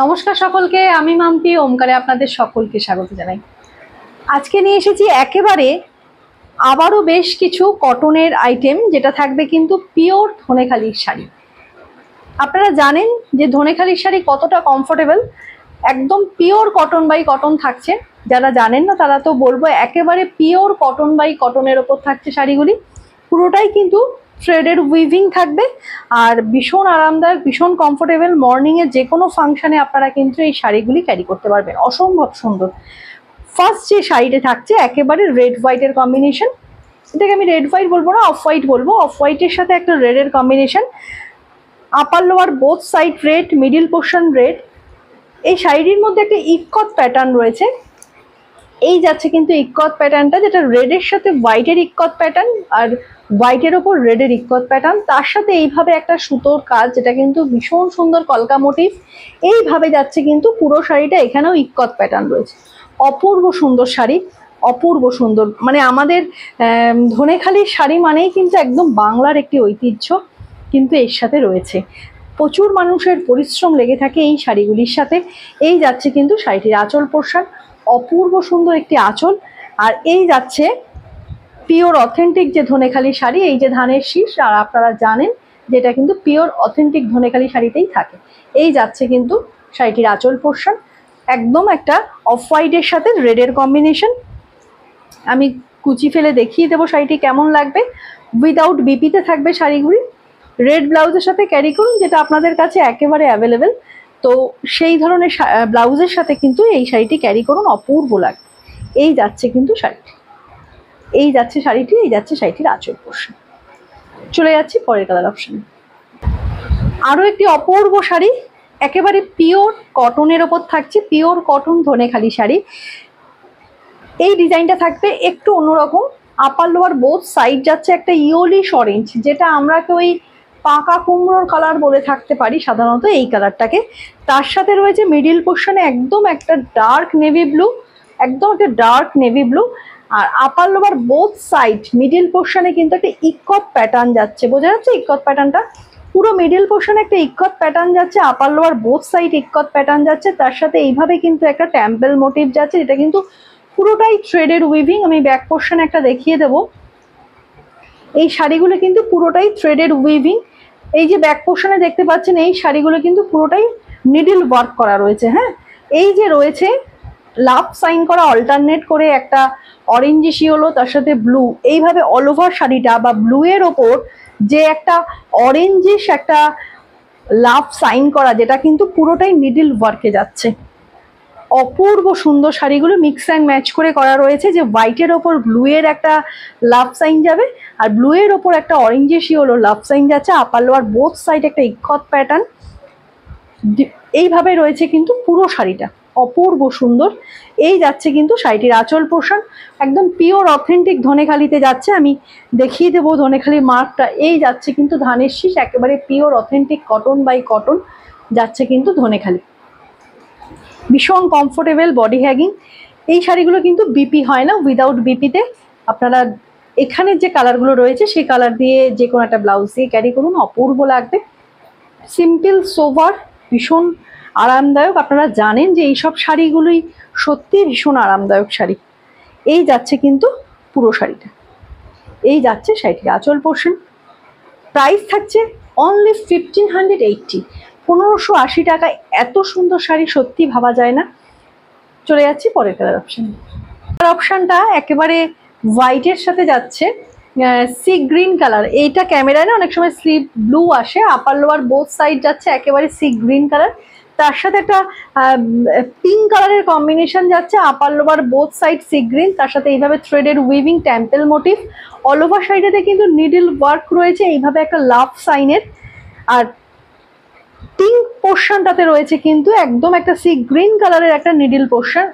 নমস্কার সকলকে, আমি মাম্পি ওমকারে আপনাদের সকলকে স্বাগত জানাই। আজকে নিয়ে এসেছি একেবারে আবারও বেশ কিছু কটনের আইটেম, যেটা থাকবে কিন্তু পিওর ধনেখালির শাড়ি। আপনারা জানেন যে ধনেখালির শাড়ি কতটা কমফোর্টেবল, একদম পিওর কটন বাই কটন থাকছে। যারা জানেন না তারা তো বলবো, একেবারে পিওর কটন বাই কটনের ওপর থাকছে শাড়িগুলি। পুরোটাই কিন্তু থ্রেডের উইভিং থাকবে আর ভীষণ আরামদায়ক, ভীষণ কমফোর্টেবল। মর্নিংয়ে যে কোনো ফাংশনে আপনারা কিন্তু এই শাড়িগুলি ক্যারি করতে পারবেন, অসম্ভব সুন্দর। ফার্স্ট যে শাড়িটা থাকছে একেবারে রেড হোয়াইটের কম্বিনেশন। এটাকে আমি রেড হোয়াইট বলবো না, অফ হোয়াইট বলবো। অফ হোয়াইটের সাথে একটা রেডের combination, upper lower both side red, middle portion red. এই শাড়িটির মধ্যে একটা ইক্কত প্যাটার্ন রয়েছে। এই যাচ্ছে কিন্তু ইক্কত প্যাটার্নটা, যেটা রেডের সাথে হোয়াইটের ইক্কত প্যাটার্ন আর হোয়াইটের ওপর রেডের ইক্কত প্যাটার্ন, তার সাথে এইভাবে একটা সুতোর কাজ, যেটা কিন্তু ভীষণ সুন্দর কলকা মোটিভ। এইভাবে যাচ্ছে কিন্তু পুরো শাড়িটা, এখানেও ইক্কত প্যাটার্ন রয়েছে। অপূর্ব সুন্দর শাড়ি, অপূর্ব সুন্দর। মানে আমাদের ধনেখালির শাড়ি মানেই কিন্তু একদম বাংলার একটি ঐতিহ্য কিন্তু এর সাথে রয়েছে। প্রচুর মানুষের পরিশ্রম লেগে থাকে এই শাড়িগুলির সাথে। এই যাচ্ছে কিন্তু শাড়িটির আঁচল পোর্শন, অপূর্ব সুন্দর একটি আঁচল। আর এই যাচ্ছে পিওর অথেন্টিক যে ধনেখালি শাড়ি, এই যে ধানের শীষ, আর আপনারা জানেন যেটা কিন্তু পিওর অথেন্টিক ধনেখালি শাড়িতেই থাকে। এই যাচ্ছে কিন্তু শাড়িটির আঁচল পোর্শন, একদম একটা অফ হোয়াইটের সাথে রেডের কম্বিনেশন। আমি কুচি ফেলে দেখিয়ে দেবো শাড়িটি কেমন লাগবে। উইদাউট বিপিতে থাকবে শাড়িগুলি। রেড ব্লাউজের সাথে ক্যারি করুন, যেটা আপনাদের কাছে একেবারে অ্যাভেলেবেল। তো সেই ধরনের ব্লাউজের সাথে কিন্তু এই শাড়িটি ক্যারি করুন, অপূর্ব লাগবে। এই যাচ্ছে কিন্তু শাড়িটি, এই যাচ্ছে শাড়িটি, এই যাচ্ছে শাড়িটির আঁচল পোর্শন। চলে যাচ্ছি পরের কালার অপশানে। আরও একটি অপূর্ব শাড়ি, একেবারে পিওর কটনের ওপর থাকছে, পিওর কটন ধনেখালি শাড়ি। এই ডিজাইনটা থাকবে একটু অন্যরকম। আপার লোয়ার বোথ সাইড যাচ্ছে একটা ইয়োলিশ অরেঞ্জ, যেটা আমরা ওই পাকা কুমড়োর কালার বলে থাকতে পারি সাধারণত এই কালারটাকে। তার সাথে রয়েছে মিডিল পোর্শনে একদম একটা ডার্ক নেভি ব্লু, একদম একটা ডার্ক নেভি ব্লু। আর upper lower both side middle পোর্শনে কিন্তু একটা ইক্কত প্যাটার্ন যাচ্ছে, বোঝা যাচ্ছে ইক্কত প্যাটার্নটা। পুরো মিডিল পোর্শনে একটা ইক্কত প্যাটার্ন যাচ্ছে, upper lower both side ikat pattern যাচ্ছে। তার সাথে এইভাবে কিন্তু একটা টেম্পল মোটিভ যাচ্ছে, যেটা কিন্তু পুরোটাই থ্রেডের উইভিং। আমি ব্যাক পোর্শনে একটা দেখিয়ে দেবো। এই শাড়িগুলো কিন্তু পুরোটাই থ্রেডের উইভিং। এই যে ব্যাক পোর্শনে দেখতে পাচ্ছেন, এই শাড়িগুলো কিন্তু পুরোটাই নিডল ওয়ার্ক করা রয়েছে। হ্যাঁ, এই যে রয়েছে লাভ সাইন করা অল্টারনেট করে একটা অরেঞ্জিশ ইয়েলো, তার সাথে ব্লু, এইভাবে অল ওভার শাড়িটা বা ব্লু এর ওপর যে একটা অরেঞ্জিশ একটা লাভ সাইন করা, যেটা কিন্তু পুরোটাই নিডল ওয়ার্কে যাচ্ছে। অপূর্ব সুন্দর শাড়িগুলো মিক্স অ্যান্ড ম্যাচ করে করা রয়েছে, যে হোয়াইটের ওপর ব্লু এর একটা লাভ সাইন যাবে আর ব্লু এর ওপর একটা অরেঞ্জিশ ইয়েলো লাভ সাইন যাচ্ছে। আপার লোয়ার বোথ সাইড একটা ইক্কত প্যাটার্ন, এইভাবে রয়েছে কিন্তু পুরো শাড়িটা, অপূর্ব সুন্দর। এই যাচ্ছে কিন্তু শাড়িটির আঁচল পোর্শন, একদম পিওর অথেন্টিক ধনেখালিতে যাচ্ছে। আমি দেখিয়ে দেবো ধনেখালির মার্কটা। এই যাচ্ছে কিন্তু ধানের শীষ, একেবারে pure authentic cotton by cotton যাচ্ছে কিন্তু ধনেখালি। ভীষণ কমফোর্টেবল, বডি হ্যাগিং। এই শাড়িগুলো কিন্তু বিপি হয় না, উইদাউট বিপিতে আপনারা এখানের যে কালারগুলো রয়েছে সেই কালার দিয়ে যে কোনো একটা ব্লাউজ দিয়ে ক্যারি করুন, অপূর্ব লাগবে। সিম্পল সোভার, ভীষণ আরামদায়ক। আপনারা জানেন যে এইসব শাড়িগুলোই সত্যি ভীষণ আরামদায়ক শাড়ি। এই যাচ্ছে কিন্তু পুরো শাড়িটা, এই যাচ্ছে শাড়িটির আঁচল পোর্শন। প্রাইস থাকছে অনলি 1580, 1580 টাকায় এত সুন্দর শাড়ি সত্যি ভাবা যায় না। চলে যাচ্ছি পরের কালার অপশান। কালার অপশানটা একেবারে হোয়াইটের সাথে যাচ্ছে সি গ্রিন কালার। এইটা ক্যামেরায় না অনেক সময় সি ব্লু আসে, আপার লোয়ার বোথ সাইড যাচ্ছে একেবারে সি গ্রিন কালার। তার সাথে একটা পিঙ্ক কালারের কম্বিনেশন যাচ্ছে, upper lower both side sea green, তার সাথে এইভাবে থ্রেডের weaving temple motif. All over শাড়িটাতে কিন্তু নিডল ওয়ার্ক রয়েছে, এইভাবে একটা লাভ সাইনের। আর পিঙ্ক পোর্শনটাতে রয়েছে কিন্তু একদম একটা সি গ্রিন কালারের একটা নিডল পোর্শন।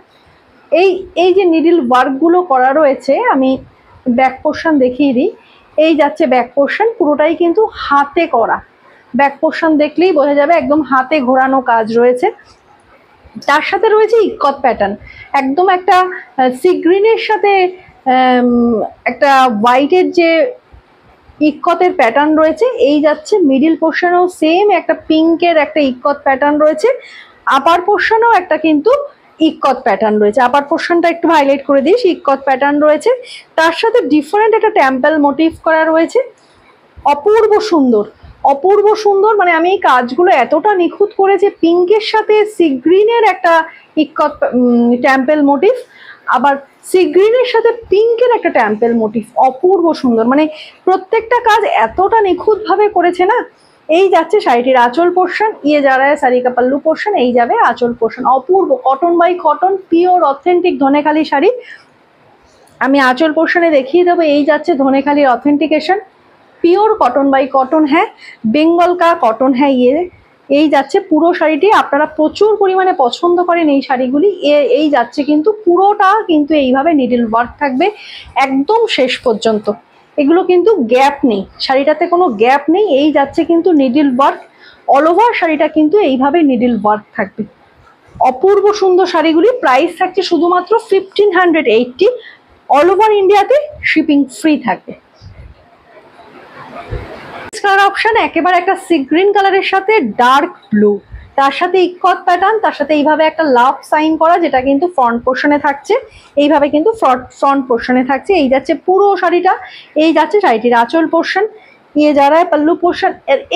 এই যে নিডল ওয়ার্কগুলো করা রয়েছে, আমি ব্যাক পোর্শন দেখিয়ে দিই। এই যাচ্ছে ব্যাক পোর্শন, পুরোটাই কিন্তু হাতে করা। ব্যাক পোর্শন দেখলেই বোঝা যাবে একদম হাতে ঘোরানো কাজ রয়েছে। তার সাথে রয়েছে ইক্কত প্যাটার্ন, একদম একটা সি গ্রিনের সাথে একটা হোয়াইটের যে ইক্কতের প্যাটার্ন রয়েছে। এই যাচ্ছে মিডিল পোর্শনেও সেম একটা পিঙ্কের একটা ইক্কত প্যাটার্ন রয়েছে। আপার পোর্শনেও একটা কিন্তু ইক্কত প্যাটার্ন রয়েছে। আপার পোর্শনটা একটু হাইলাইট করে দিস, ইক্কত প্যাটার্ন রয়েছে, তার সাথে ডিফারেন্ট একটা টেম্পল মোটিভ করা রয়েছে। অপূর্ব সুন্দর, অপূর্ব সুন্দর। মানে আমি এই কাজগুলো এতটা নিখুঁত করেছি, পিঙ্কের সাথে সি গ্রিনের একটা ইক্কত টেম্পল মোটিভ, আবার সি গ্রিনের সাথে পিঙ্কের একটা টেম্পল মোটিভ, অপূর্ব সুন্দর। মানে প্রত্যেকটা কাজ এতটা নিখুঁতভাবে করেছে না। এই যাচ্ছে শাড়িটির আঁচল পোর্শন, ইয়ে যা রায় শাড়ি কা পাল্লু পোর্শন, এই যাবে আঁচল পোর্শন। অপূর্ব cotton by cotton, pure authentic Dhanekhali sari. আমি আঁচল পোর্শনে দেখিয়ে দেবো। এই যাচ্ছে ধনেখালির authentication, pure cotton by cotton, হ্যাঁ বেঙ্গল কা কটন, হ্যাঁ ইয়ে। এই যাচ্ছে পুরো শাড়িটি, আপনারা প্রচুর পরিমাণে পছন্দ করেন এই শাড়িগুলি। এই যাচ্ছে কিন্তু পুরোটা কিন্তু এইভাবে নিডল ওয়ার্ক থাকবে একদম শেষ পর্যন্ত। এগুলো কিন্তু গ্যাপ নেই, শাড়িটাতে কোনো গ্যাপ নেই। এই যাচ্ছে কিন্তু নিডল ওয়ার্ক, অল ওভার শাড়িটা কিন্তু এইভাবে নিডল ওয়ার্ক থাকবে। অপূর্ব সুন্দর শাড়িগুলি। প্রাইস থাকছে শুধুমাত্র 1580, অল ওভার ইন্ডিয়াতে শিপিং ফ্রি থাকবে। কালার অপশন একেবারে একটা সি গ্রিন কালারের সাথে ডার্ক ব্লু, তার সাথে ইক্কত প্যাটার্ন, তার সাথে এইভাবে একটা লাভ সাইন করা, যেটা কিন্তু ফ্রন্ট পোর্শনে থাকছে। এইভাবে কিন্তু ফ্রন্ট পোর্শনে থাকছে। এই যাচ্ছে পুরো শাড়িটা। এই যাচ্ছে শাড়িটির আঁচল পোর্শন, ইয়ে যারা পাল্লু পোর্শন।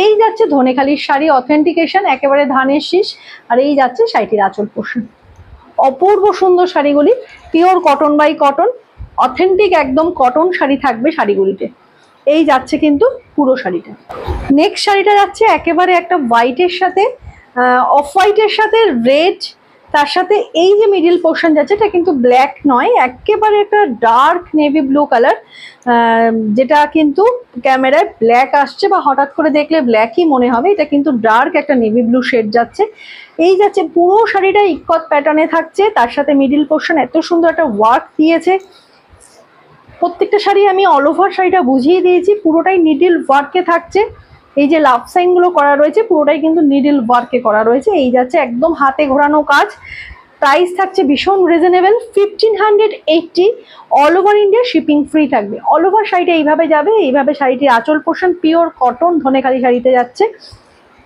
এই যাচ্ছে ধনেখালির শাড়ি অথেন্টিকেশন, একেবারে ধানের শীষ। আর এই যাচ্ছে শাড়িটির আঁচল পোর্শন। অপূর্ব সুন্দর শাড়িগুলি, pure cotton by cotton, authentic একদম কটন শাড়ি থাকবে শাড়িগুলিতে। এই যাচ্ছে কিন্তু পুরো শাড়িটা। নেক্সট শাড়িটা যাচ্ছে একেবারে একটা হোয়াইটের সাথে, অফ হোয়াইটের সাথে রেড, তার সাথে এই যে মিডিল পোর্শন যাচ্ছে এটা কিন্তু ব্ল্যাক নয়, একেবারে একটা ডার্ক নেভি ব্লু কালার, যেটা কিন্তু ক্যামেরায় ব্ল্যাক আসছে বা হঠাৎ করে দেখলে ব্ল্যাকই মনে হবে। এটা কিন্তু ডার্ক একটা নেভি ব্লু শেড যাচ্ছে। এই যাচ্ছে পুরো শাড়িটা ইক্কত প্যাটার্নে থাকছে, তার সাথে মিডিল পোর্শন এত সুন্দর একটা ওয়ার্ক দিয়েছে। প্রত্যেকটা শাড়ি আমি অল ওভার শাড়িটা বুঝিয়ে দিয়েছি, পুরোটাই নিডল ওয়ার্কে থাকছে। এই যে লাভ সাইনগুলো করা রয়েছে পুরোটাই কিন্তু নিডল ওয়ার্কে করা রয়েছে। এই যাচ্ছে একদম হাতে ঘোরানো কাজ। প্রাইস থাকছে ভীষণ reasonable, 1580, all over India shipping free থাকবে। অল ওভার শাড়িটা এইভাবে যাবে। এইভাবে শাড়িটির আঁচল পোর্শন পিওর কটন ধনেখালি শাড়িতে যাচ্ছে।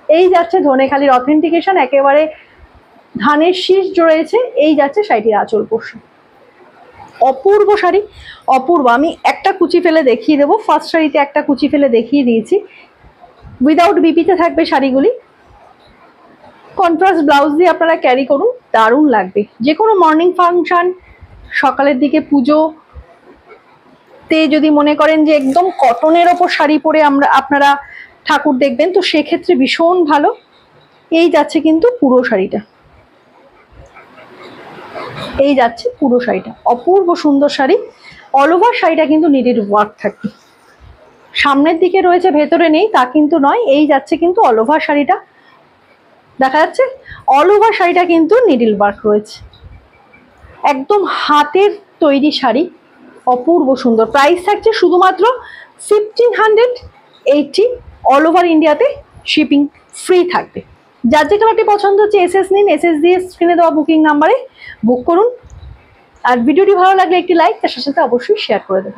এই যাচ্ছে ধনেখালির অথেন্টিকেশন, একেবারে ধানের শীষ রয়েছে। এই যাচ্ছে শাড়িটির আঁচল পোর্শন। অপূর্ব শাড়ি, অপূর্ব। আমি একটা কুচি ফেলে দেখিয়ে দেবো। ফার্স্ট শাড়িতে একটা কুচি ফেলে দেখিয়ে দিয়েছি। উইদাউট বিপিতে থাকবে শাড়িগুলি। কন্ট্রাস্ট ব্লাউজ দিয়ে আপনারা ক্যারি করুন, দারুণ লাগবে। যে কোনো মর্নিং ফাংশন, সকালের দিকে পুজোতে যদি মনে করেন যে একদম কটনের ওপর শাড়ি পরে আপনারা ঠাকুর দেখবেন, তো সেক্ষেত্রে ভীষণ ভালো। এই যাচ্ছে কিন্তু পুরো শাড়িটা, এই যাচ্ছে পুরো শাড়িটা। অপূর্ব সুন্দর শাড়ি, অল ওভার শাড়িটা কিন্তু নিডেড ওয়ার্ক থাকবে। সামনের দিকে রয়েছে, ভেতরে নেই তা কিন্তু নয়। এই যাচ্ছে কিন্তু অল ওভার শাড়িটা, দেখা যাচ্ছে অল ওভার শাড়িটা কিন্তু নিডল ওয়ার্ক রয়েছে। একদম হাতের তৈরি শাড়ি, অপূর্ব সুন্দর। প্রাইস থাকছে শুধুমাত্র 1580, অল ওভার ইন্ডিয়াতে শিপিং ফ্রি থাকবে। যার যে কালারটি পছন্দ হচ্ছে এসএস নিন, এসএস দিয়ে স্ক্রিনে দেওয়া বুকিং নাম্বারে বুক করুন। আর ভিডিওটি ভালো লাগলে একটি লাইক, তার সাথে অবশ্যই শেয়ার করে দেবেন।